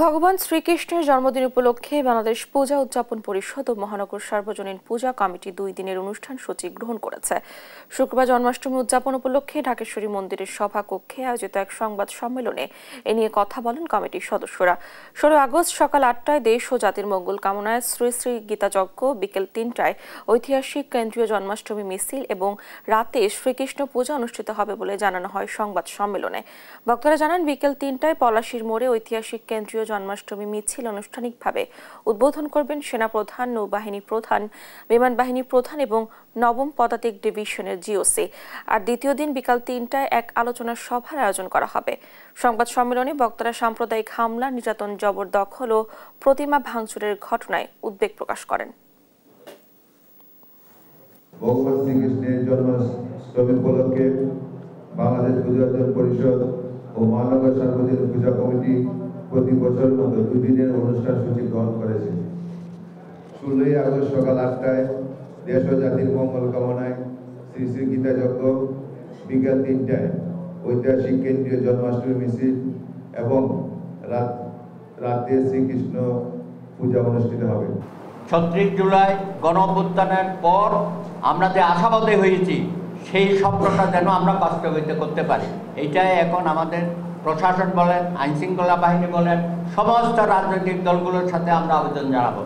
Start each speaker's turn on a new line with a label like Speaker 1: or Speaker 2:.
Speaker 1: ভগবান শ্রীকৃষ্ণের জন্মদিন উপলক্ষে বাংলাদেশ পূজা উদযাপন পরিষদ ও মহানগর সার্বজনীন পূজা কমিটি 2 দিনের অনুষ্ঠান সূচি গ্রহণ করেছে। শুক্রবার জন্মাষ্টমী উদযাপন উপলক্ষে ঢাকেশ্বরী মন্দিরের সভা কক্ষে আয়োজিত এক সংবাদ সম্মেলনে এ নিয়ে কথা বলেন কমিটির সদস্যরা। 16 আগস্ট সকাল 8টায় দেশ ও জাতির মঙ্গল কামনায় শ্রী শ্রী গীতাযজ্ঞ, বিকেল 3টায় ঐতিহাসিক কেন্দ্রীয় জন্মাষ্টমী মিছিল এবং রাতে শ্রীকৃষ্ণ পূজা অনুষ্ঠিত হবে বলে জানানো হয় সংবাদ সম্মেলনে। বক্তারা জানান, বিকেল 3টায় পলাশীর মোড়ে ঐতিহাসিক কেন্দ্রীয় জন্মাষ্টমী মিছিল আনুষ্ঠানিকভাবে উদ্বোধন করবেন সেনাপ্রধান, নৌবাহিনী প্রধান, বিমান বাহিনী প্রধান এবং 9ম পদাতিক ডিভিশনের জিওসি। আর দ্বিতীয় দিন বিকাল 3টায় এক আলোচনা সভার আয়োজন করা হবে। সংবাদ সম্মেলনে বক্তারা সাম্প্রদায়িক হামলা, নির্যাতন, জবরদখল ও প্রতিমা ভাঙচুরের ঘটনায় উদ্বেগ প্রকাশ করেন।
Speaker 2: ভগবান শ্রীকৃষ্ণের জন্মাষ্টমী উপলক্ষে বাংলাদেশ পূজা উদযাপন পরিষদ ও মহানগর সার্বজনীন পূজা কমিটি প্রতি বছরের মতো 2 দিনের অনুষ্ঠান সূচি গ্রহণ করেছে। 16 আগস্ট সকাল 8টায় দেশ ও জাতির মঙ্গল কামনায় শ্রী শ্রী গীতাযজ্ঞ, বিকেল 3টায় ঐতিহাসিক কেন্দ্রীয় জন্মাষ্টমী মিছিল এবং রাতে শ্রীকৃষ্ণ পূজা অনুষ্ঠিত হবে।
Speaker 3: 36 জুলাই গণঅভ্যুত্থানের পর আমরা যে আশাবাদী হয়েছি, সেই স্বপ্নটা যেন আমরা বাস্তবায়িত করতে পারি, এইটাই এখন আমাদের প্রশাসন বলেন, আইনশৃঙ্খলা বাহিনী বলেন, সমস্ত রাজনৈতিক দলগুলোর সাথে আমরা আবেদন জানাবো।